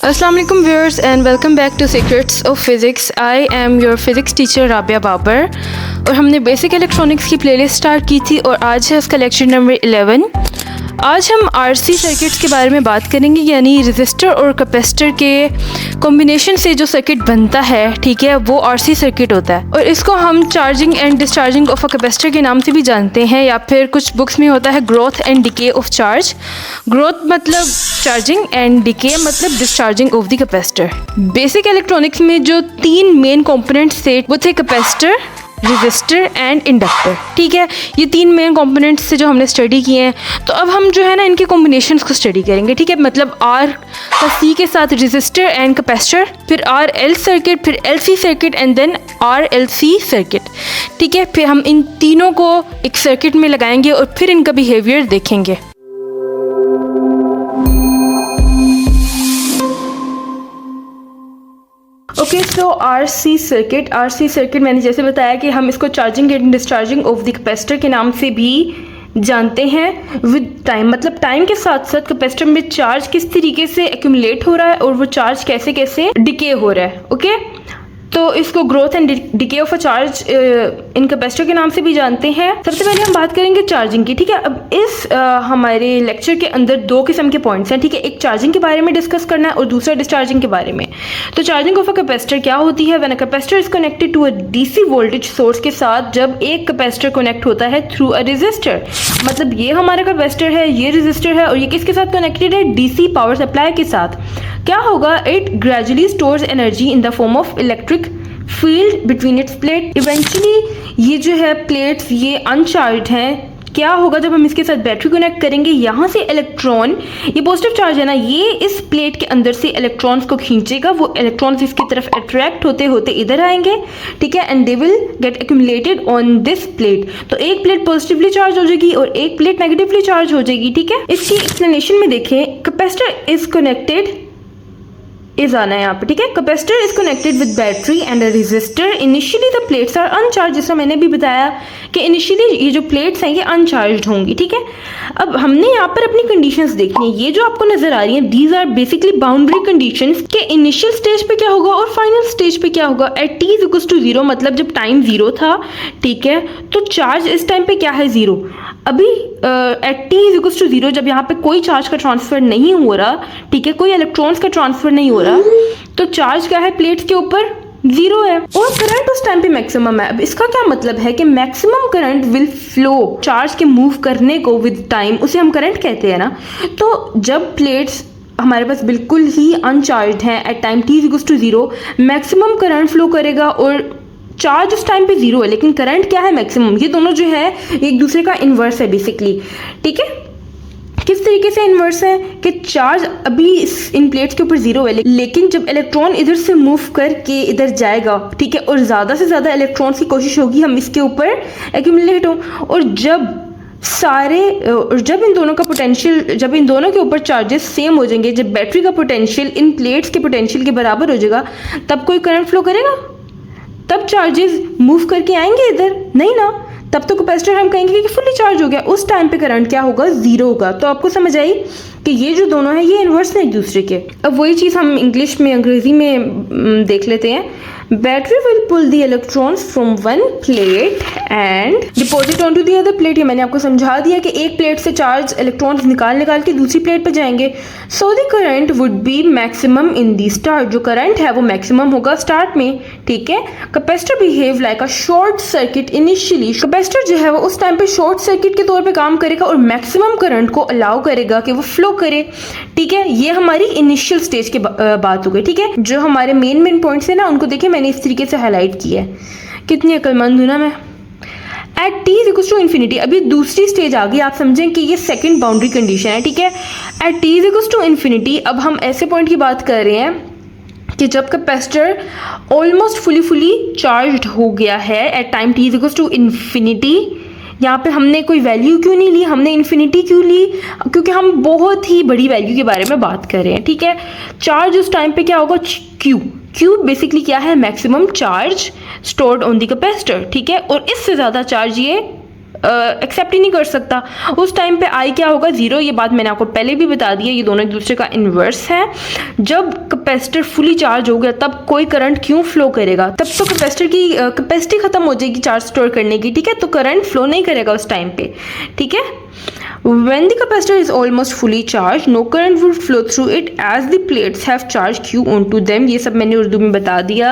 Assalamu alaikum viewers and welcome back to Secrets of Physics. I am your physics teacher Rabia Babar और हमने basic electronics की playlist start की थी और आज है उसका लेक्चर नंबर 11। आज हम आरसी सर्किट्स के बारे में बात करेंगे, यानी रेजिस्टर और कैपेसिटर के कॉम्बिनेशन से जो सर्किट बनता है, ठीक है, वो आरसी सर्किट होता है। और इसको हम charging and discharging of a capacitor के नाम से भी जानते हैं, या फिर कुछ बुक्स में होता है growth and decay of charge. Growth मतलब चार्जिंग एंड डिके मतलब discharging of the capacitor. Basic electronics में जो तीन मेन कंपोनेंट्स थे वो थे कैपेसिटर, रेजिस्टर एंड इंडक्टर। ठीक है, ये तीन मेन कंपोनेंट्स से जो हमने स्टडी किए हैं। तो अब हम जो है ना इनके कॉम्बिनेशंस को स्टडी करेंगे। ठीक है, मतलब आर का सी के साथ रेजिस्टर एंड कैपेसिटर, फिर आर एल सर्किट, फिर L C circuit and then R L C circuit. ठीक है, फिर हम इन तीनों को एक सर्किट में लगाएंगे और फिर इनका बिहेवियर देखेंगे। ओके, सो आरसी सर्किट मैंने जैसे बताया कि हम इसको charging and discharging of the capacitor के नाम से भी जानते हैं। विद टाइम मतलब टाइम के साथ साथ कैपेसिटर में चार्ज किस तरीके से एक्यूमुलेट हो रहा है और वो चार्ज कैसे कैसे डिके हो रहा है। ओके, तो इसको growth and decay of a charge in capacitor के नाम से भी जानते हैं। सबसे पहले हम बात करेंगे चार्जिंग की। ठीक है, अब इस हमारे लेक्चर के अंदर दो किस्म के पॉइंट्स हैं। ठीक है, एक चार्जिंग के बारे में डिस्कस करना है और दूसरा डिस्चार्जिंग के बारे में। तो चार्जिंग ऑफ अ कैपेसिटर क्या होती है? When a capacitor is connected to a DC voltage source के साथ जब एक कैपेसिटर कनेक्ट होता है थ्रू अ रेजिस्टर, मतलब ये हमारा कैपेसिटर है, ये रेजिस्टर है और ये किसके साथ कनेक्टेड है? डीसी पावर सप्लाई के साथ। क्या होगा? It gradually stores energy in the form of electric field between its plate. Eventually ये जो है प्लेट्स ये अनचार्ज हैं। क्या होगा जब हम इसके साथ बैटरी कनेक्ट करेंगे? यहाँ से इलेक्ट्रॉन, ये पॉजिटिव चार्ज है ना, ये इस प्लेट के अंदर से इलेक्ट्रॉन्स को खींचेगा। वो इलेक्ट्रॉन्स इसकी तरफ अट्रैक्ट होते होते इधर आएंगे। ठीक है, and they will get accumulated on this plate. तो एक प्लेट पॉजिटिवली चार्ज हो जाएगी और एक प्लेट नेगेटिवली चार्ज हो जाएगी। ठीक है, इसकी एक्सप्लेनेशन में देखें, कैपेसिटर इज कनेक्टेड इज आना है यहाँ पे। ठीक है, capacitor is connected with battery and a resistor. Initially the plates are uncharged, जैसा मैंने भी बताया कि इनिशियली ये जो प्लेट्स हैं ये अनचार्ज होंगी। ठीक है, अब हमने यहाँ पर अपनी कंडीशंस देखनी है। ये जो आपको नजर आ रही हैं these are basically boundary conditions के इनिशियल स्टेज पे क्या होगा और फाइनल स्टेज पे क्या होगा। At t is equal to 0 मतलब जब टाइम 0 था, ठीक है, तो चार्ज इस टाइम पे क्या है? 0। अभी at t is equal to 0 जब यहाँ पे कोई चार्ज का ट्रांसफर नहीं हो रहा, ठीक है, कोई इलेक्ट्रॉन्स का ट्रांसफर नहीं हो रहा, तो चार्ज क्या है प्लेट्स के ऊपर? 0 है। और करंट उस टाइम पे मैक्सिमम है। अब इसका क्या मतलब है कि maximum current will flow charge के मूव करने को विद टाइम, उसे हम करंट कहते हैं ना। तो जब प्लेट्स हमारे पास बिल्कुल ही अनचार्ज हैं at time t equals to 0, maximum current flow करेगा और चार्ज उस टाइम पे 0 है, लेकिन करंट क्या है? मैक्सिमम। ये दोनों जो है एक दूसरे का इन्वर्स है बेसिकली। ठीक है, किस तरीके से इन्वर्स है कि चार्ज अभी इन प्लेट्स के ऊपर 0 है, लेकिन जब इलेक्ट्रॉन इधर से मूव करके इधर जाएगा, ठीक है, और ज़्यादा से ज़्यादा इलेक्ट्रॉन्स की कोशिश होगी हम इसके ऊपर एक्यूमुलेट हो, और जब इन दोनों का पोटेंशियल, जब इन दोनों के ऊपर चार्जेस सेम हो जाएंगे, जब बैटरी का पोटेंशियल इन प्लेट्स के पोटेंशियल के बराबर हो जाएगा, तब कोई करंट फ्लो करेगा? तब चार्जेस मूव करके आएंगे इधर? नहीं ना, तब तो कैपेसिटर हम कहेंगे कि फुली चार्ज हो गया। उस टाइम पे करंट क्या होगा? 0 होगा। तो आपको समझ आई कि ये जो दोनों हैं ये इन्वर्स हैं एक दूसरे के। अब वही चीज़ हम इंग्लिश में, अंग्रेजी में देख लेते हैं। Battery will pull the electrons from one plate and deposit on to the other plate. ये मैंने आपको समझा दिया कि एक प्लेट से चार्ज इलेक्ट्रॉन्स निकाल के दूसरी प्लेट पर जाएंगे। So the current would be maximum in the start. जो करंट है वो मैक्सिमम होगा स्टार्ट में। ठीक है, capacitor behave like a short circuit initially. Capacitor जो है वो उस टाइम पे शॉर्ट सर्किट के तौर पे काम करेगा और मैक्सिमम करंट को अलाउ करेगा कि वो फ्लो करे। ठीक है, ये हमारी इनिशियल स्टेज की बात हो गई। ठीक है, जो हमारे मेन पॉइंट्स है ना उनको देखिए मैंने इस तरीके से हाईलाइट किया है। कितनी अक्लमंद हूं ना मैं। At t is equal to infinity, अभी दूसरी स्टेज आ गई। आप समझें कि ये सेकंड बाउंड्री कंडीशन है। ठीक है, at t is equal to infinity अब हम ऐसे पॉइंट की बात कर रहे हैं कि जब कैपेसिटर ऑलमोस्ट फुली चार्ज्ड हो गया है at time t is equal to infinity. यहाँ पे हमने कोई वैल्यू क्यों नहीं ली, हमने इन्फिनिटी क्यों ली? क्योंकि हम बहुत ही बड़ी वैल्यू के बारे में बात कर रहे हैं। ठीक है, चार्ज उस टाइम पे क्या होगा? क्यू बेसिकली क्या है? Maximum charge stored on the capacitor. ठीक है, और इससे ज़्यादा चार्ज ये एक्सेप्ट ही नहीं कर सकता। उस टाइम पे आई क्या होगा, ज़ीरो। ये बात मैंने आपको पहले भी बता दी है, ये दोनों एक दूसरे का इन्वर्स है। जब कैपेसिटर फुली चार्ज हो गया तब कोई करंट क्यों फ्लो करेगा, तब तो कैपेसिटर की कैपेसिटी खत्म हो जाएगी चार्ज स्टोर करने की, ठीक है। तो करंट फ्लो नहीं करेगा उस टाइम पे, ठीक है। When the capacitor is almost fully charged, no current would flow through it as the plates have charge Q onto them। ये सब मैंने उर्दू में बता दिया,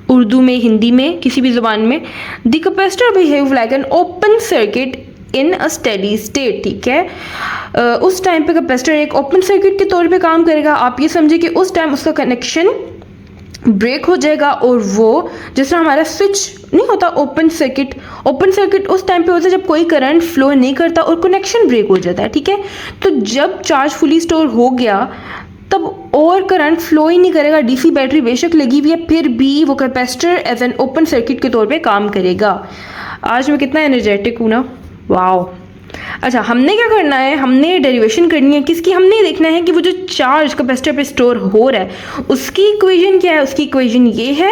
उर्दू में, हिंदी में, किसी भी ज़ुबान में। The capacitor behave like an open circuit in a steady state, ठीक है। उस टाइम पे कैपेसिटर एक ओपन सर्किट के तौर पे काम करेगा। आप ये समझे कि उस टाइम उसका कनेक्शन ब्रेक हो जाएगा और वो जिस तरह हमारा स्विच नहीं होता ओपन सर्किट उस टाइम पे होता है जब कोई करंट फ्लो नहीं करता और कनेक्शन ब्रेक हो जाता है, ठीक है। तो जब चार्ज फुली स्टोर हो गया तब और करंट फ्लो ही नहीं करेगा। डीसी बैटरी बेशक लगी हुई है फिर भी वो capacitor as an open circuit के तौर पे काम करेगा। आज मैं कितना एनर्जेटिक हूँ ना, वाओ। अच्छा, हमने क्या करना है, हमने डेरिवेशन करनी है किसकी, हमने देखना है कि वो जो चार्ज कैपेसिटर पे स्टोर हो रहा है उसकी इक्वेशन क्या है। उसकी इक्वेशन ये है,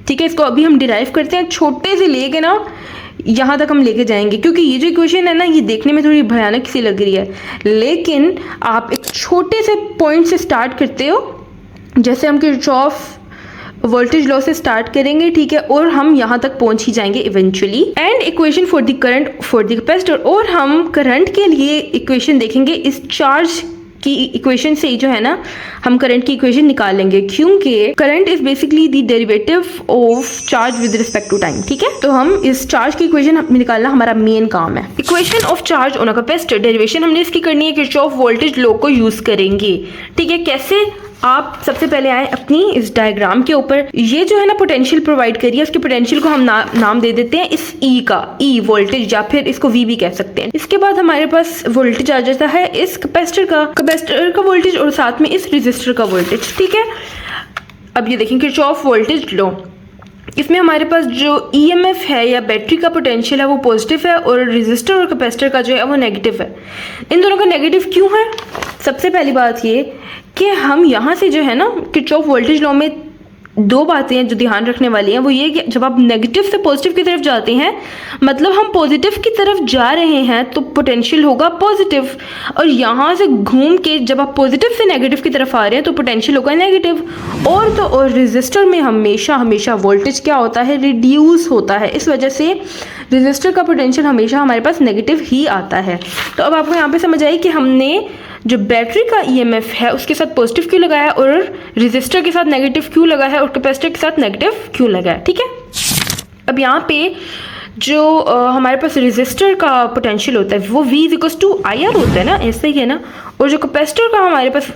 ठीक है। इसको अभी हम डिराइव करते हैं, छोटे से लेके ना यहाँ तक हम लेके जाएंगे, क्योंकि ये जो इक्वेशन है ना ये देखने में थोड़ी भयानक सी लग रही है, लेकिन आप एक छोटे से पॉइंट से स्टार्ट करते हो। जैसे हम किरचॉफ वोल्टेज लॉ से स्टार्ट करेंगे, ठीक है, और हम यहाँ तक पहुँच ही जाएंगे eventually. And equation for the current for the capacitor, और हम करंट के लिए इक्वेशन देखेंगे इस चार्ज की इक्वेशन से ही जो है ना हम करंट की इक्वेशन निकालेंगे, क्योंकि current is basically the derivative of charge with respect to time, ठीक है। तो हम इस चार्ज की इक्वेशन निकालना हमारा मेन काम है। Equation of charge on a capacitor, derivation हमने इसकी करनी है किरचॉफ वोल्टेज लॉ को यूज करेंगे, ठीक है। कैसे, आप सबसे पहले आए अपनी इस डायग्राम के ऊपर। ये जो है ना पोटेंशियल प्रोवाइड करिए, उसके पोटेंशियल को हम नाम दे देते हैं इस ई का, ई वोल्टेज, या फिर इसको वी भी कह सकते हैं। इसके बाद हमारे पास वोल्टेज आ जाता है इस कैपेसिटर का वोल्टेज और साथ में इस रेजिस्टर का वोल्टेज, ठीक है। अब ये देखें किरचॉफ वोल्टेज लॉ, इसमें हमारे पास जो ईएमएफ है या बैटरी का पोटेंशियल है वो पॉजिटिव है और रेजिस्टर और कैपेसिटर का जो है वो नेगेटिव है। इन दोनों का नेगेटिव क्यों है? सबसे पहली बात ये कि हम यहाँ से जो है ना किरचॉफ वोल्टेज लॉ में दो बातें हैं जो ध्यान रखने वाली हैं। वो ये कि जब आप नेगेटिव से पॉजिटिव की तरफ जाते हैं, मतलब हम पॉजिटिव की तरफ जा रहे हैं तो पोटेंशियल होगा पॉजिटिव, और यहाँ से घूम के जब आप पॉजिटिव से नेगेटिव की तरफ आ रहे हैं तो पोटेंशियल होगा नेगेटिव। और तो और रेजिस्टर में हमेशा वोल्टेज क्या होता है, रिड्यूस होता है। इस वजह से रेजिस्टर का पोटेंशियल हमेशा हमारे पास नेगेटिव ही आता है। तो अब आपको यहाँ पे समझ आई कि हमने जो बैटरी का ईएमएफ है उसके साथ पॉजिटिव क्यों लगाया और रेजिस्टर के साथ नेगेटिव क्यों लगा है और कैपेसिटर के साथ नेगेटिव क्यों लगा है, ठीक है। अब यहाँ पे जो हमारे पास रेजिस्टर का पोटेंशियल होता है वो V=IR होता है ना, ऐसे ही है ना। और जो कैपेसिटर का हमारे पास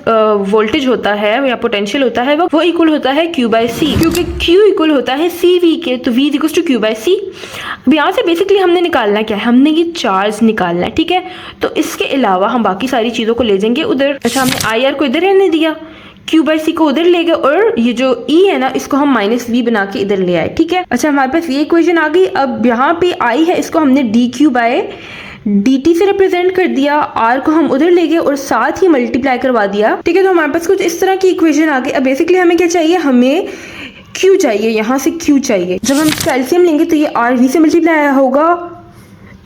वोल्टेज होता है या पोटेंशियल होता है वो इक्वल होता है Q/C, क्योंकि Q इक्वल होता है CV के, तो V=Q/C। अब यहाँ से बेसिकली हमने निकालना क्या है, हमने ये चार्ज निकालना है, ठीक है। तो इसके अलावा हम बाकी सारी चीज़ों को ले जाएंगे उधर। अच्छा, हमने IR को इधर रहने दिया, Q/C को उधर ले गए, और ये जो E है ना इसको हम -V बना के इधर ले आए, ठीक है। अच्छा, हमारे पास ये इक्वेशन आ गई। अब यहाँ पे I है, इसको हमने dQ/dt से रिप्रेजेंट कर दिया, R को हम उधर ले गए और साथ ही मल्टीप्लाई करवा दिया, ठीक है। तो हमारे पास कुछ इस तरह की इक्वेशन आ गई। अब बेसिकली हमें क्या चाहिए, हमें Q चाहिए, यहाँ से Q चाहिए। जब हम कैल्शियम लेंगे तो ये R V से मल्टीप्लाई होगा,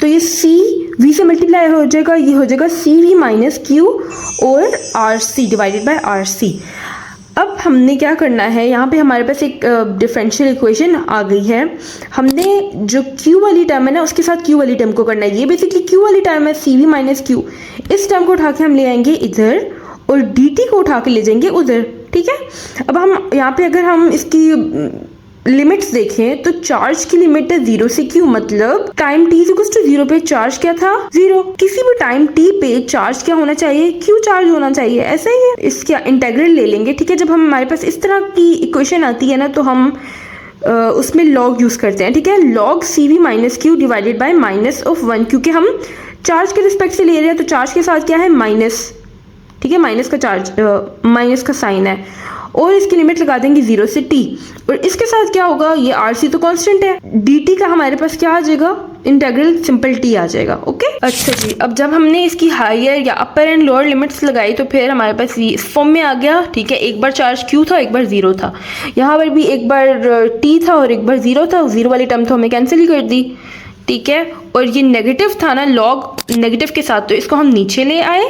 तो ये C V से मल्टीप्लाई हो जाएगा, ये हो जाएगा CV - Q और RC डिवाइडेड बाय RC। अब हमने क्या करना है, यहाँ पे हमारे पास एक डिफरेंशियल इक्वेशन आ गई है। हमने जो Q वाली टर्म है ना उसके साथ Q वाली टर्म को करना है। ये बेसिकली Q वाली टर्म है CV - Q, इस टर्म को उठा के हम ले आएंगे इधर और dt को उठा के ले जाएंगे उधर, ठीक है। अब हम यहाँ पे अगर हम इसकी लिमिट्स देखें तो चार्ज की लिमिट है 0 से Q, मतलब टाइम t = 0 पे चार्ज क्या था, 0। किसी भी टाइम t पे चार्ज क्या होना चाहिए, Q चार्ज होना चाहिए, ऐसा ही है। इसका इंटीग्रल ले लेंगे, ठीक है। जब हमारे पास इस तरह की इक्वेशन आती है ना तो हम उसमें लॉग यूज करते हैं, ठीक है। Log CV - Q divided by -1, क्योंकि हम चार्ज के रिस्पेक्ट से ले रहे हैं तो चार्ज के साथ क्या है, माइनस, ठीक है। माइनस का चार्ज, माइनस का साइन है, और इसकी लिमिट लगा देंगे 0 से t। और इसके साथ क्या होगा, ये RC तो कांस्टेंट है, dt का हमारे पास क्या आ जाएगा, इंटीग्रल सिंपल t आ जाएगा, ओके। अच्छा जी, अब जब हमने इसकी हायर या अपर एंड लोअर लिमिट्स लगाई तो फिर हमारे पास ये इस फॉर्म में आ गया, ठीक है। एक बार चार्ज Q था, एक बार 0 था, यहाँ पर भी एक बार t था और एक बार 0 था। 0 वाली टर्म तो हमें कैंसिल ही कर दी, ठीक है, और ये नेगेटिव था ना लॉग नेगेटिव के साथ, तो इसको हम नीचे ले आए।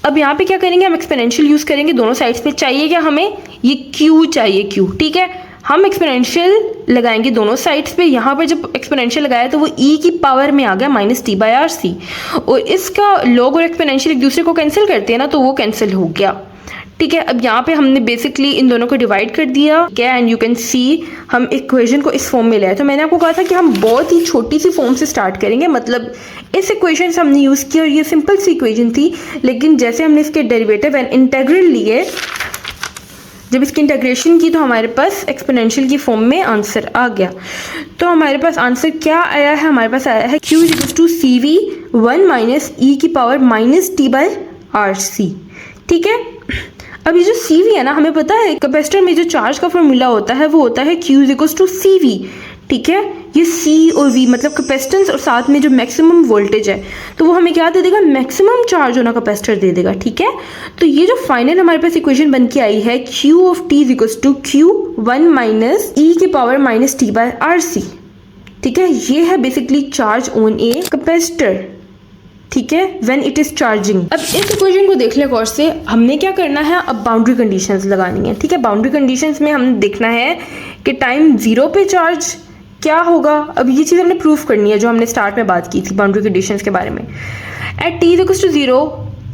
अब यहाँ पे क्या करेंगे, हम एक्सपोनेंशियल यूज़ करेंगे दोनों साइड्स पे। चाहिए क्या हमें, ये क्यू चाहिए, क्यू, ठीक है। हम एक्सपोनेंशियल लगाएंगे दोनों साइड्स पे। यहाँ पर जब एक्सपोनेंशियल लगाया तो वो ई की पावर में आ गया -t/RC, और इसका लॉग और एक्सपोनेंशियल एक दूसरे को कैंसिल करते हैं ना, तो वो कैंसिल हो गया, ठीक है। अब यहाँ पे हमने बेसिकली इन दोनों को डिवाइड कर दिया, क्या, एंड यू कैन सी हम इक्वेशन को इस फॉर्म में ले आए। तो मैंने आपको कहा था कि हम बहुत ही छोटी सी फॉर्म से स्टार्ट करेंगे, मतलब इस इक्वेशन से हमने यूज़ किया और ये सिंपल सी इक्वेशन थी, लेकिन जैसे हमने इसके डेरिवेटिव एंड इंटेग्रल लिए, जब इसकी इंटीग्रेशन की तो हमारे पास एक्सपोनेंशियल की फॉर्म में आंसर आ गया। तो हमारे पास आंसर क्या आया है, हमारे पास आया है q = CV1 - e की पावर -t/RC, ठीक है। अब ये जो CV है ना, हमें पता है कैपेसिटर में जो चार्ज का फॉर्मूला होता है वो होता है q = CV, ठीक है। ये C और V मतलब कैपेसिटेंस और साथ में जो मैक्सिमम वोल्टेज है, तो वो हमें क्या दे देगा, मैक्सिमम चार्ज होना कैपेसिटर दे देगा, ठीक है। तो ये जो फाइनल हमारे पास इक्वेशन बन के आई है, Q(t) = Q1 - e की पावर -t/RC, ठीक है। ये है basically charge on a capacitor, ठीक है, व्हेन इट इज चार्जिंग। अब इस इक्वेशन को देख ले गौर से, हमने क्या करना है, अब बाउंड्री कंडीशंस लगानी है, ठीक है। बाउंड्री कंडीशंस में हमने देखना है कि टाइम 0 पे चार्ज क्या होगा। अब ये चीज़ हमने प्रूफ करनी है जो हमने स्टार्ट में बात की थी बाउंड्री कंडीशंस के बारे में। एट t = 0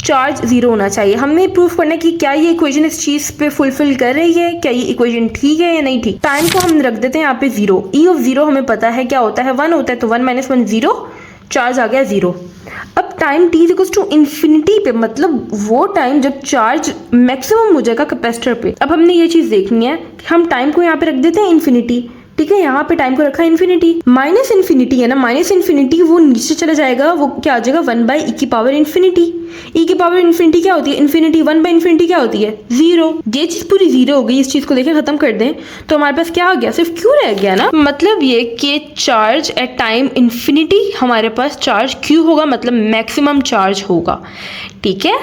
चार्ज 0 होना चाहिए। हमने प्रूफ करना है कि क्या ये इक्वेशन इस चीज़ पे फुलफिल कर रही है, क्या ये इक्वेशन ठीक है या नहीं ठीक। टाइम को हम रख देते हैं यहाँ पे 0, E(0) हमें पता है क्या होता है, 1 होता है, तो 1 - 1 0, चार्ज आ गया 0। अब टाइम t = इन्फिनिटी पे, मतलब वो टाइम जब चार्ज मैक्सिमम हो जाएगा कैपेसिटर पे। अब हमने ये चीज़ देखनी है कि हम टाइम को यहाँ पे रख देते हैं इन्फिनिटी, ठीक है। यहाँ पे टाइम को रखा है इन्फिनिटी, -इन्फिनिटी है ना, -इन्फिनिटी वो नीचे चला जाएगा, वो क्या आ जाएगा 1/e की पावर इन्फिनिटी। e की पावर इन्फिनिटी क्या होती है, इन्फिनिटी, 1/∞ क्या होती है, 0। ये चीज़ पूरी 0 हो गई, इस चीज़ को देखें खत्म कर दें तो हमारे पास क्या आ गया, सिर्फ q रह गया ना। मतलब ये कि चार्ज एट टाइम इन्फिनिटी हमारे पास चार्ज q होगा, मतलब मैक्सिमम चार्ज होगा, ठीक है।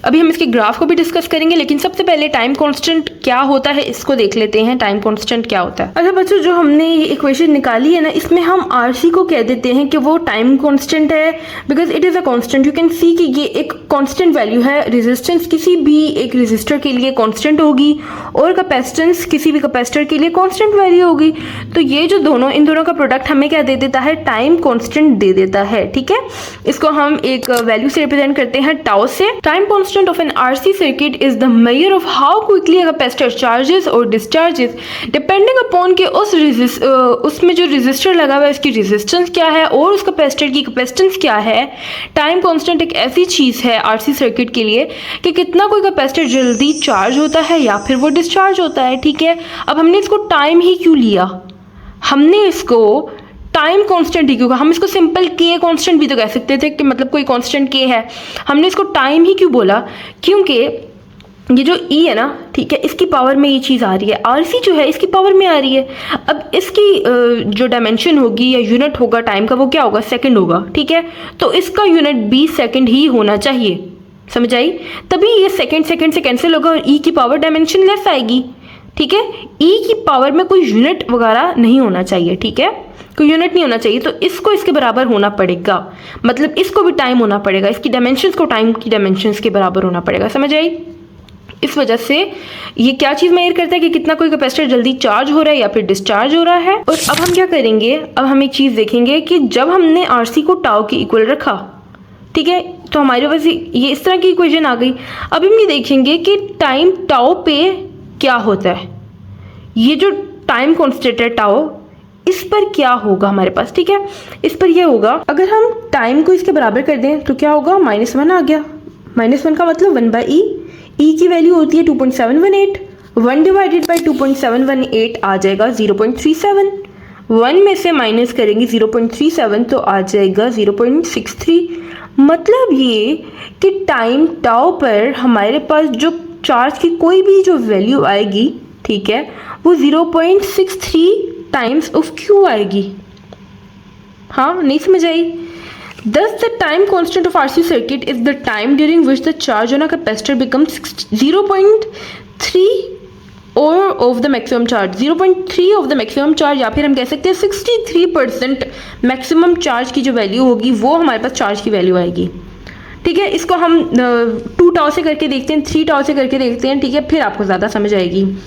अभी हम इसके ग्राफ को भी डिस्कस करेंगे, लेकिन सबसे पहले टाइम कांस्टेंट क्या होता है इसको देख लेते हैं। टाइम कांस्टेंट क्या होता है। अच्छा बच्चों, जो हमने ये इक्वेशन निकाली है ना, इसमें हम RC को कह देते हैं कि वो टाइम कांस्टेंट है, because it is a constant. You can see कि ये एक कांस्टेंट वैल्यू है। रेजिस्टेंस किसी भी एक रेजिस्टर के लिए कांस्टेंट होगी और कैपेसिटेंस किसी भी कैपेसिटर के लिए कांस्टेंट वैल्यू होगी। तो ये जो दोनों, इन दोनों का प्रोडक्ट हमें क्या दे देता है, टाइम कांस्टेंट दे देता है, ठीक है। इसको हम एक वैल्यू से रिप्रेजेंट करते हैं टाउ से। Time constant of an RC circuit is the measure of how quickly a capacitor charges or discharges depending upon कि उसमें जो रेजिस्टर लगा हुआ है उसकी रेजिस्टेंस क्या है और उस कैपेसिटर की कैपेसिटेंस क्या है। टाइम कांस्टेंट एक ऐसी चीज़ है RC सर्किट के लिए कि कितना कोई कैपेसिटर जल्दी चार्ज होता है या फिर वो डिस्चार्ज होता है, ठीक है। अब हमने इसको टाइम ही क्यों लिया, हमने इसको टाइम कांस्टेंट ही क्यों, हम इसको सिंपल के कांस्टेंट भी तो कह सकते थे कि मतलब कोई कांस्टेंट के है। हमने इसको टाइम ही क्यों बोला, क्योंकि ये जो E है ना, ठीक है, इसकी पावर में ये चीज़ आ रही है, RC जो है इसकी पावर में आ रही है। अब इसकी जो डायमेंशन होगी या यूनिट होगा टाइम का वो क्या होगा, सेकंड होगा, ठीक है। तो इसका यूनिट भी सेकंड ही होना चाहिए, समझ आई। तभी ये सेकंड से कैंसिल होगा और E की पावर डायमेंशन लेस आएगी, ठीक है। E की पावर में कोई यूनिट वगैरह नहीं होना चाहिए, ठीक है, कोई यूनिट नहीं होना चाहिए। तो इसको इसके बराबर होना पड़ेगा, मतलब इसको भी टाइम होना पड़ेगा, इसकी डायमेंशंस को टाइम की डायमेंशंस के बराबर होना पड़ेगा, समझ आई। इस वजह से ये क्या चीज़ मेजर करता है कि कितना कोई कैपेसिटर जल्दी चार्ज हो रहा है या फिर डिस्चार्ज हो रहा है। और अब हम क्या करेंगे, अब हम एक चीज़ देखेंगे कि जब हमने RC को टाउ के इक्वल रखा, ठीक है, तो हमारे पास ये इस तरह की इक्वेशन आ गई। अब हम ये देखेंगे कि टाइम टाउ पे क्या होता है, ये जो टाइम कॉन्स्टेंट है टाउ, इस पर क्या होगा हमारे पास, ठीक है। इस पर ये होगा, अगर हम टाइम को इसके बराबर कर दें तो क्या होगा, -1 आ गया। -1 का मतलब 1/e, E की वैल्यू होती है 2.718, 1 डिवाइडेड बाई 2.718 आ जाएगा 0.37। 1 में से माइनस करेंगे 0.37 तो आ जाएगा 0.63। मतलब ये कि टाइम टाउ पर हमारे पास जो चार्ज की कोई भी जो वैल्यू आएगी, ठीक है, वो 0.63 टाइम्स ऑफ Q आएगी। हाँ, नहीं समझ आई। Thus the time constant of RC circuit is the time during which the charge on a capacitor becomes 0.3 or of the maximum charge, 0.3 of the maximum charge, या फिर हम कह सकते हैं 63% मैक्सिमम चार्ज की जो वैल्यू होगी वो हमारे पास चार्ज की वैल्यू आएगी। ठीक है, इसको हम 2 टाउ से करके देखते हैं, 3 टाउ से करके देखते हैं। ठीक है, फिर आपको ज़्यादा समझ आएगी।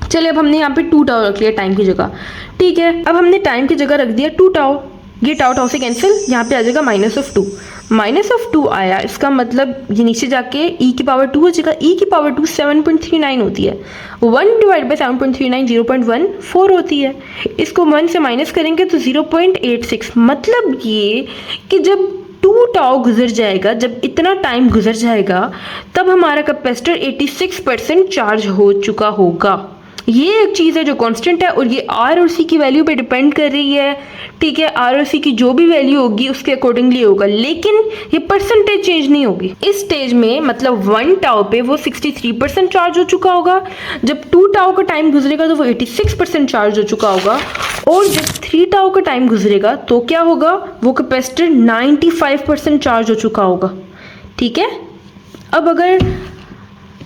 चलिए अब हमने यहाँ पे 2 टाउ रख लिया टाइम की जगह। ठीक है, अब हमने टाइम की जगह रख दिया 2 टाउ, ये टाउ टाउ से कैंसिल, यहाँ पे आ जाएगा -2। -2 आया, इसका मतलब ये नीचे जाके e की पावर 2 हो जाएगा। e की पावर 2 7.39 होती है, 1 डिवाइड बाई 7.39 0.14 होती है। इसको 1 से माइनस करेंगे तो 0.86, मतलब ये कि जब 2 टाउ गुजर जाएगा, जब इतना टाइम गुजर जाएगा, तब हमारा कैपेसिटर 86% चार्ज हो चुका होगा। ये एक चीज़ है जो कांस्टेंट है और ये आर और सी की वैल्यू पे डिपेंड कर रही है। ठीक है, आर और सी की जो भी वैल्यू होगी उसके अकॉर्डिंगली होगा, लेकिन ये परसेंटेज चेंज नहीं होगी। इस स्टेज में मतलब 1 टाउ पे वो 63% चार्ज हो चुका होगा, जब 2 टाउ का टाइम गुजरेगा तो वो 86% चार्ज हो चुका होगा, और जब 3 टाउ का टाइम गुजरेगा तो क्या होगा, वो कैपेसिटर 95% चार्ज हो चुका होगा। ठीक है, अब अगर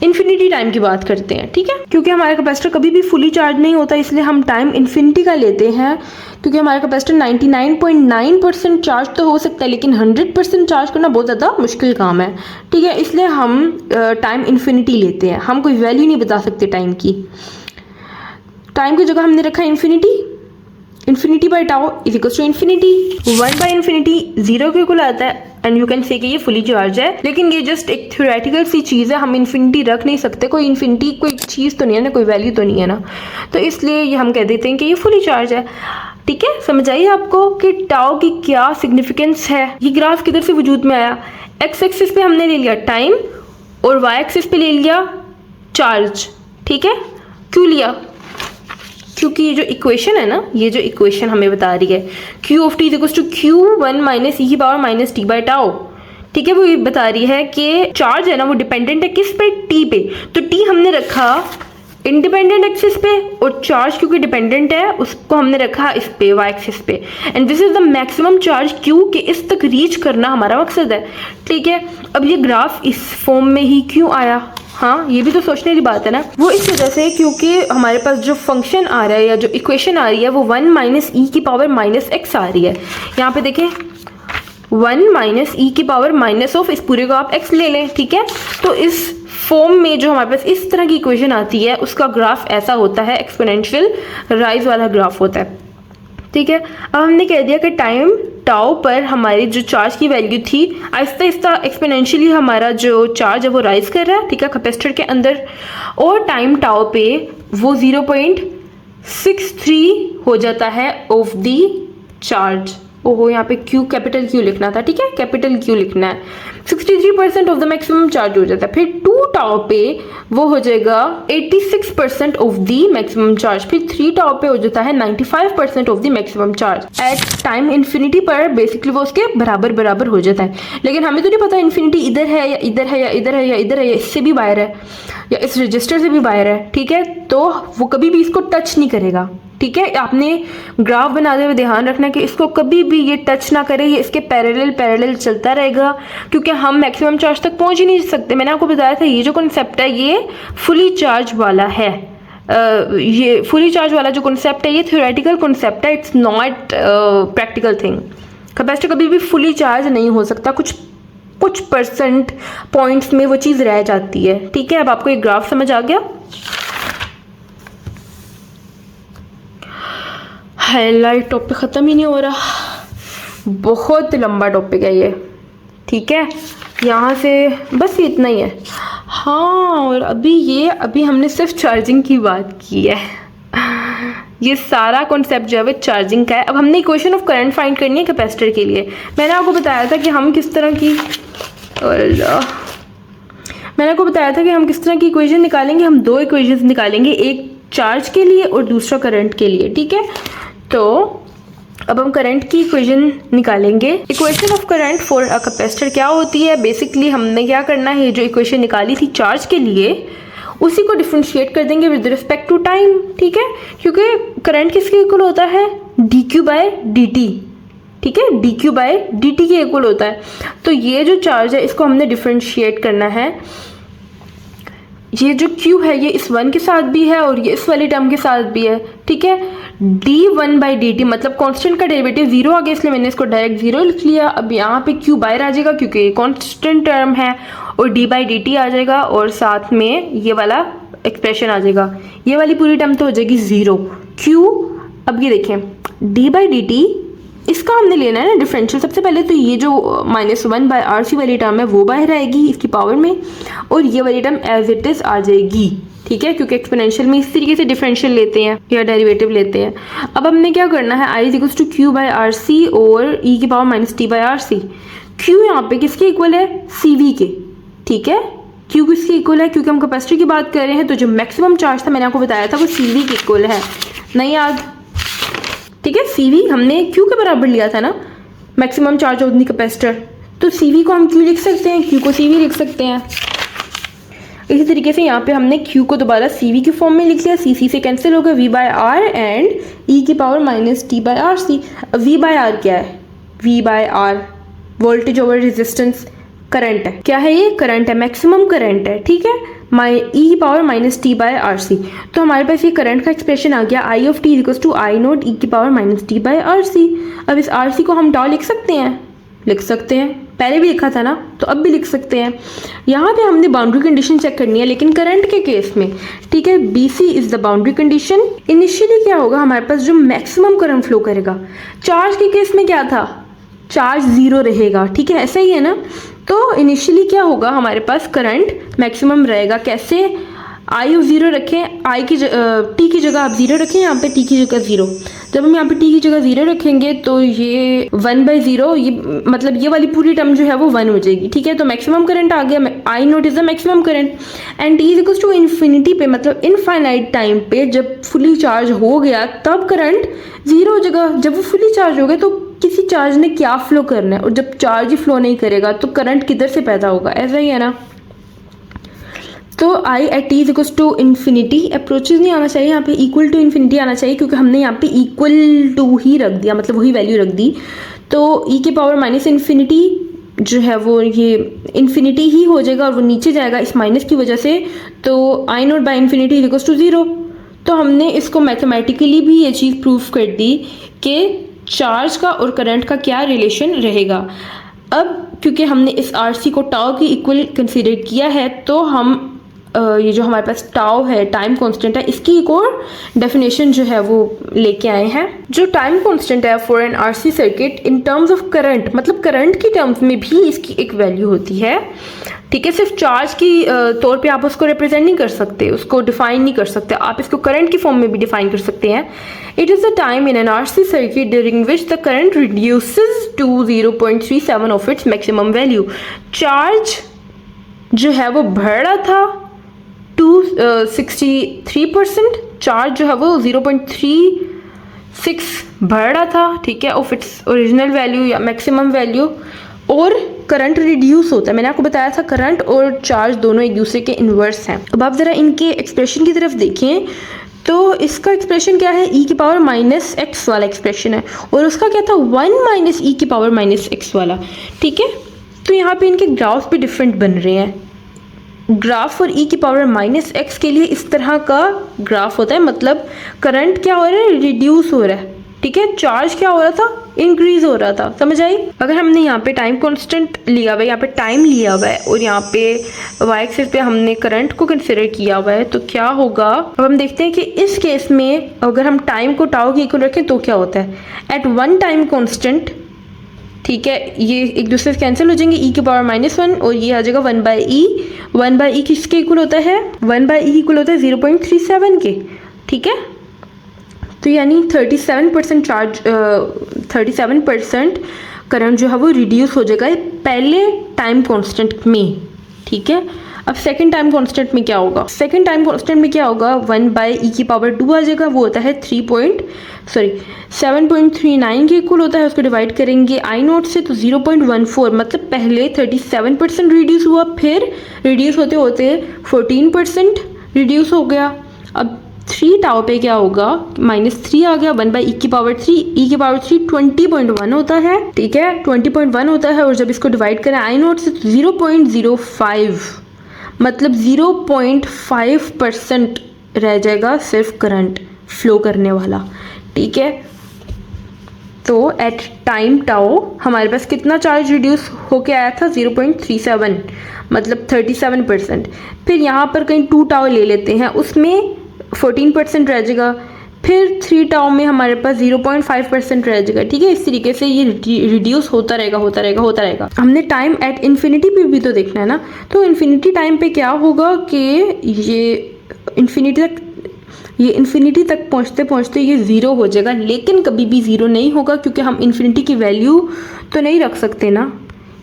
इन्फिनिटी टाइम की बात करते हैं। ठीक है, क्योंकि हमारा कैपेसिटर कभी भी फुली चार्ज नहीं होता, इसलिए हम टाइम इन्फिनिटी का लेते हैं। क्योंकि हमारा कैपेसिटर 99.9% चार्ज तो हो सकता है, लेकिन 100% चार्ज करना बहुत ज़्यादा मुश्किल काम है। ठीक है, इसलिए हम टाइम इन्फिनिटी लेते हैं, हम कोई वैल्यू नहीं बता सकते टाइम की। टाइम की जगह हमने रखा infinity, infinity by tau is equals to infinity, 1 by infinity 0 के इक्वल आता है, एंड यू कैन से कि ये फुली चार्ज है। लेकिन ये जस्ट एक थ्योरेटिकल सी चीज़ है, हम इन्फिनिटी रख नहीं सकते, कोई इन्फिनिटी कोई चीज़ तो नहीं है ना, कोई वैल्यू तो नहीं है ना, तो इसलिए ये हम कह देते हैं कि ये फुली चार्ज है। ठीक है, समझ आइए आपको कि टाउ की क्या सिग्निफिकेंस है। ये ग्राफ किधर से वजूद में आया, एक्स एक्सिस पे हमने ले लिया टाइम और वाई एक्सिस पे ले लिया चार्ज। ठीक है, क्यों लिया, क्योंकि ये जो इक्वेशन है ना, ये जो इक्वेशन हमें बता रही है Q of T equals to Q1 minus E की power minus T by tau. ठीक है, वो ये बता रही है कि चार्ज है ना वो डिपेंडेंट है किस पे, टी पे। तो टी हमने रखा इंडिपेंडेंट एक्सिस पे, और चार्ज क्योंकि डिपेंडेंट है उसको हमने रखा इस पे, वाई एक्सिस पे। And this is the maximum charge Q के इस तक रीच करना हमारा मकसद है। ठीक है, अब ये ग्राफ इस फॉर्म में ही क्यों आया, हाँ ये भी तो सोचने की बात है ना। वो इस वजह से क्योंकि हमारे पास जो फंक्शन आ रहा है या जो इक्वेशन आ रही है वो 1 माइनस ई की पावर माइनस एक्स आ रही है। यहाँ पे देखें 1 माइनस ई की पावर माइनस ऑफ, इस पूरे को आप एक्स ले लें। ठीक है, तो इस फॉर्म में जो हमारे पास इस तरह की इक्वेशन आती है उसका ग्राफ ऐसा होता है, एक्सपोनेंशियल राइज वाला ग्राफ होता है। ठीक है, अब हमने कह दिया कि टाइम टाउ पर हमारी जो चार्ज की वैल्यू थी आहिस्ता आहिस्ता एक्सपोनेंशियली हमारा जो चार्ज है वो राइज कर रहा है। ठीक है, कैपेसिटर के अंदर, और टाइम टाउ पे वो 0.63 हो जाता है ऑफ दी चार्ज। ओहो, यहाँ पे क्यू कैपिटल क्यू लिखना था। ठीक है, कैपिटल क्यू लिखना है। 63% ऑफ द मैक्सिमम चार्ज हो जाता है। फिर 2 टाउ पे वो हो जाएगा 86% ऑफ द मैक्सिमम चार्ज। फिर 3 टाउ पे हो जाता है 95% of the maximum charge. At time infinity पर बेसिकली वो उसके बराबर बराबर हो जाता है। लेकिन हमें तो नहीं पता इन्फिनिटी इधर है या इधर है या इधर है या इधर है, इससे भी बाहर है या इस रजिस्टर से भी बाहर है। ठीक है, तो वो कभी भी इसको टच नहीं करेगा। ठीक है, आपने ग्राफ बनाते हुए ध्यान रखना कि इसको कभी भी ये टच ना करे, ये इसके पैरेलल चलता रहेगा, क्योंकि हम मैक्सिमम चार्ज तक पहुंच ही नहीं सकते। मैंने आपको बताया था ये जो कॉन्सेप्ट है ये फुली चार्ज वाला है। ये फुली चार्ज वाला जो कॉन्सेप्ट है ये थ्योरेटिकल कॉन्सेप्ट है, it's not practical thing. Capacitor कभी भी फुली चार्ज नहीं हो सकता, कुछ परसेंट पॉइंट्स में वो चीज़ रह जाती है। ठीक है, अब आपको एक ग्राफ समझ आ गया। हाईलाइट टॉपिक ख़त्म ही नहीं हो रहा, बहुत लंबा टॉपिक है ये। ठीक है, यहाँ से बस ये इतना ही है। हाँ, और अभी हमने सिर्फ चार्जिंग की बात की है, ये सारा कॉन्सेप्ट जो है वो चार्जिंग का है। अब हमने इक्वेशन ऑफ करंट फाइंड करनी है कैपेसिटर के लिए। मैंने आपको बताया था कि हम किस तरह की इक्वेशन निकालेंगे। हम 2 इक्वेशंस निकालेंगे, एक चार्ज के लिए और दूसरा करंट के लिए। ठीक है, तो अब हम करंट की इक्वेशन निकालेंगे। Equation of current for a capacitor क्या होती है, बेसिकली हमने क्या करना है, जो इक्वेशन निकाली थी चार्ज के लिए उसी को डिफरेंशिएट कर देंगे विद रिस्पेक्ट टू टाइम। ठीक है, क्योंकि करंट किसके इक्वल होता है, dq बाय dt। ठीक है, dq बाय dt के इक्वल होता है। तो ये जो चार्ज है इसको हमने डिफरेंशिएट करना है ये जो q है ये इस 1 के साथ भी है और ये इस वाली टर्म के साथ भी है, ठीक है। d1/dt मतलब कांस्टेंट का डेरिवेटिव 0 आ गया, इसलिए मैंने इसको डायरेक्ट 0 लिख लिया। अब यहाँ पे q बाहर आ जाएगा क्योंकि ये कांस्टेंट टर्म है, और d/dt आ जाएगा और साथ में ये वाला एक्सप्रेशन आ जाएगा। ये वाली पूरी टर्म तो हो जाएगी 0 q। अब ये देखें d/dt इसका हमने लेना है ना डिफरेंशियल। सबसे पहले तो ये जो -1/RC वाली टर्म है वो बाहर आएगी इसकी पावर में, और ये वाली टर्म एज इट इज आ जाएगी, ठीक है, क्योंकि एक्सपोनेंशियल में इस तरीके से डिफरेंशियल लेते हैं या डेरिवेटिव लेते हैं। अब हमने क्या करना है, i = q/RC और e⁻t/RC। q यहाँ पे किसके इक्वल है, CV के, ठीक है। q किसके इक्वल है, क्योंकि हम कैपेसिटर की बात कर रहे हैं तो जो मैक्सिमम चार्ज था मैंने आपको बताया था वो CV के इक्वल है, नहीं याद, ठीक है। CV हमने Q के बराबर लिया था ना, maximum charge of the capacitor, तो CV को हम Q लिख सकते हैं, Q को CV लिख सकते हैं। इसी तरीके से यहाँ पे हमने Q को दोबारा CV की फॉर्म में लिख लिया, CC से कैंसिल होगा, V/R एंड e⁻t/RC। V/R क्या है, V/R voltage over resistance, current है। क्या है ये, करंट है, मैक्सिमम करंट है, ठीक है, e⁻t/RC। तो हमारे पास ये करंट का एक्सप्रेशन आ गया, I of t = I0 e⁻t/RC। अब इस RC को हम टाउ लिख सकते हैं, लिख सकते हैं, पहले भी लिखा था ना तो अब भी लिख सकते हैं। यहाँ पे हमने बाउंड्री कंडीशन चेक करनी है, लेकिन करंट के केस में, ठीक है, BC is the boundary condition. Initially क्या होगा, हमारे पास जो मैक्सिमम करंट फ्लो करेगा, चार्ज के केस में क्या था, चार्ज 0 रहेगा, ठीक है, ऐसा ही है ना। तो इनिशियली क्या होगा, हमारे पास करंट मैक्सिमम रहेगा। कैसे, I of 0 रखें, t की जगह आप 0 रखें, यहाँ पे t की जगह 0। जब हम यहाँ पे t की जगह 0 रखेंगे तो ये 1/0, ये मतलब ये वाली पूरी टर्म जो है वो 1 हो जाएगी, ठीक है। तो मैक्सिमम करंट आ गया, I0 is the maximum current, and t = infinity पे मतलब इनफाइनाइट टाइम पे जब फुली चार्ज हो गया तब करंट 0 हो जाएगा। जब वो फुली चार्ज हो गया तो किसी चार्ज ने क्या फ्लो करना है, और जब चार्ज ही फ्लो नहीं करेगा तो करंट किधर से पैदा होगा, ऐसा ही है ना। तो I at t = infinity, approaches नहीं आना चाहिए यहाँ पे, इक्वल टू इन्फिनिटी आना चाहिए, क्योंकि हमने यहाँ पे इक्वल टू ही रख दिया, मतलब वही वैल्यू रख दी। तो e⁻∞ जो है वो ये इन्फिनिटी ही हो जाएगा और वो नीचे जाएगा इस माइनस की वजह से, तो I0/∞ = 0। तो हमने इसको मैथमेटिकली भी ये चीज़ प्रूफ कर दी कि चार्ज का और करंट का क्या रिलेशन रहेगा। अब क्योंकि हमने इस RC को टाउ की इक्वल कंसीडर किया है, तो हम ये जो हमारे पास टाउ है, टाइम कांस्टेंट है, इसकी एक और डेफिनेशन जो है वो लेके आए हैं। जो टाइम कांस्टेंट है for an RC circuit in terms of current, मतलब करंट की टर्म्स में भी इसकी एक वैल्यू होती है, ठीक है। सिर्फ चार्ज की तौर पे आप उसको रिप्रेजेंट नहीं कर सकते, उसको डिफाइन नहीं कर सकते, आप इसको करंट की फॉर्म में भी डिफाइन कर सकते हैं। It is the time in an RC circuit during which the current reduces to 0.37 of its maximum value. Charge जो है वो बढ़ रहा था 63%, चार्ज जो है वो 0.36 बढ़ रहा था, ठीक है, ऑफ इट्स ओरिजिनल वैल्यू या मैक्सिमम वैल्यू, और करंट रिड्यूस होता है। मैंने आपको बताया था करंट और चार्ज दोनों एक दूसरे के इन्वर्स हैं। अब आप ज़रा इनके एक्सप्रेशन की तरफ देखें, तो इसका एक्सप्रेशन क्या है, e⁻⁻x वाला एक्सप्रेशन है, और उसका क्या था 1 - e⁻⁻x वाला, ठीक है। तो यहाँ पे इनके ग्राफ भी डिफरेंट बन रहे हैं। ग्राफ और e⁻⁻x के लिए इस तरह का ग्राफ होता है, मतलब करंट क्या हो रहा है, रिड्यूस हो रहा है, ठीक है, चार्ज क्या हो रहा था, इंक्रीज हो रहा था, समझ आई। अगर हमने यहाँ पे टाइम कांस्टेंट लिया हुआ है, यहाँ पे टाइम लिया हुआ है, और यहाँ पे y एक्सिस पे हमने करंट को कंसिडर किया हुआ है, तो क्या होगा। अब हम देखते हैं कि इस केस में अगर हम टाइम को टाउ की इक्वल रखें तो क्या होता है, एट वन टाइम कांस्टेंट, ठीक है, ये एक दूसरे से कैंसिल हो जाएंगे, e⁻⁻1 और ये आ जाएगा 1/e। 1/e किसके इक्वल होता है, 1/e इक्वल होता है 0.37 के, ठीक है। तो यानी 37% चार्ज 37% करंट जो है वो रिड्यूस हो जाएगा पहले टाइम कांस्टेंट में, ठीक है। अब सेकंड टाइम कांस्टेंट में क्या होगा, सेकंड टाइम कांस्टेंट में क्या होगा, 1/e⁻2 आ जाएगा, वो होता है 7.39 के इक्वल होता है। उसको डिवाइड करेंगे I0 से तो 0.14, मतलब पहले 37% रिड्यूस हुआ, फिर रिड्यूस होते होते 14% रिड्यूस हो गया। अब 3 टाउ पे क्या होगा, -3 आ गया, 1/e⁻3, e⁻3 20.1 होता है, ठीक है, 20.1 होता है, और जब इसको डिवाइड करें I0 से तो 0.05, मतलब 0.5% रह जाएगा सिर्फ करंट फ्लो करने वाला, ठीक है। तो एट टाइम टाओ हमारे पास कितना चार्ज रिड्यूस होके आया था, 0.37, मतलब 37%। फिर यहाँ पर कहीं 2 टाओ ले लेते हैं, उसमें 14% रह जाएगा। फिर 3 टाओ में हमारे पास 0.5% रह जाएगा, ठीक है। इस तरीके से ये रिड्यूस होता रहेगा। हमने टाइम एट इन्फिनिटी पे भी तो देखना है ना। तो इन्फिनिटी टाइम पे क्या होगा कि ये इन्फिनिटी तक पहुँचते पहुँचते ये ज़ीरो हो जाएगा, लेकिन कभी भी ज़ीरो नहीं होगा, क्योंकि हम इन्फिनिटी की वैल्यू तो नहीं रख सकते ना,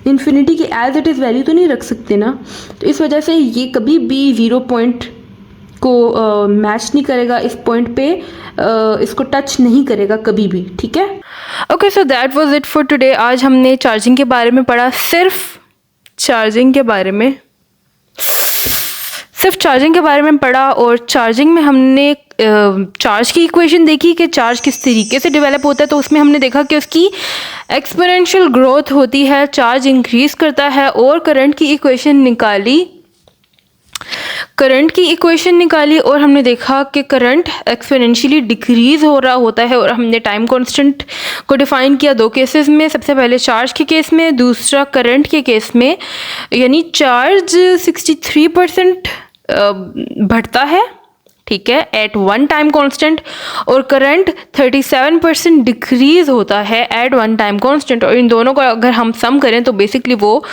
इन्फिनिटी की एज इट इज़ वैल्यू तो नहीं रख सकते ना। तो इस वजह से ये कभी भी 0 पॉइंट को मैच नहीं करेगा, इस पॉइंट पे इसको टच नहीं करेगा कभी भी, ठीक है। Okay, so that was it for today. आज हमने चार्जिंग के बारे में पढ़ा, सिर्फ चार्जिंग के बारे में पढ़ा। और चार्जिंग में हमने चार्ज की इक्वेशन देखी कि चार्ज किस तरीके से डेवलप होता है। तो उसमें हमने देखा कि उसकी एक्सपोनेंशियल ग्रोथ होती है, चार्ज इंक्रीज करता है। और करंट की इक्वेशन निकाली और हमने देखा कि करंट एक्सपोनेंशियली डिक्रीज हो रहा होता है। और हमने टाइम कांस्टेंट को डिफाइन किया 2 केसेस में, सबसे पहले चार्ज के केस में, दूसरा करंट के केस में। यानी चार्ज 63% बढ़ता है, ठीक है, एट 1 टाइम कांस्टेंट, और करंट 37% डिक्रीज होता है एट 1 टाइम कांस्टेंट। और इन दोनों का अगर हम सम करें तो बेसिकली वो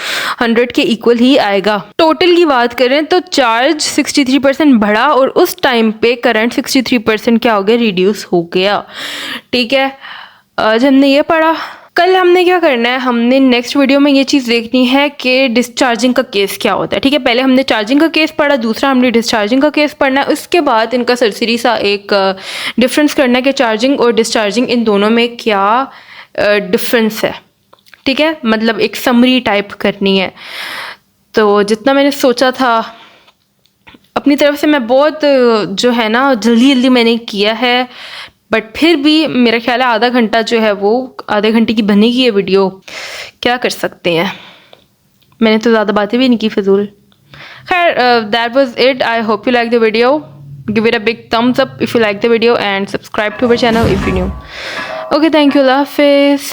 100 के इक्वल ही आएगा। टोटल की बात करें तो चार्ज 63% बढ़ा और उस टाइम पे करंट 63% क्या हो गया, रिड्यूस हो गया, ठीक है। आज हमने ये पढ़ा। कल हमने क्या करना है, हमने नेक्स्ट वीडियो में ये चीज़ देखनी है कि डिस्चार्जिंग का केस क्या होता है, ठीक है। पहले हमने चार्जिंग का केस पढ़ा, दूसरा हमने डिस्चार्जिंग का केस पढ़ना है। उसके बाद इनका सरसरी सा एक डिफरेंस करना है कि चार्जिंग और डिस्चार्जिंग इन दोनों में क्या डिफरेंस है, ठीक है। मतलब एक समरी टाइप करनी है। तो जितना मैंने सोचा था अपनी तरफ से, मैं बहुत जो है ना जल्दी मैंने किया है, बट फिर भी मेरा ख्याल है आधा घंटा जो है वो आधे घंटे की बनेगी ये वीडियो, क्या कर सकते हैं। मैंने तो ज़्यादा बातें भी नहीं की फिजूल। खैर, that was it. I hope you like the video. Give it a big thumbs up if you like the video and subscribe to our channel if you new. Okay, thank you, अल्लाह हाफिज़।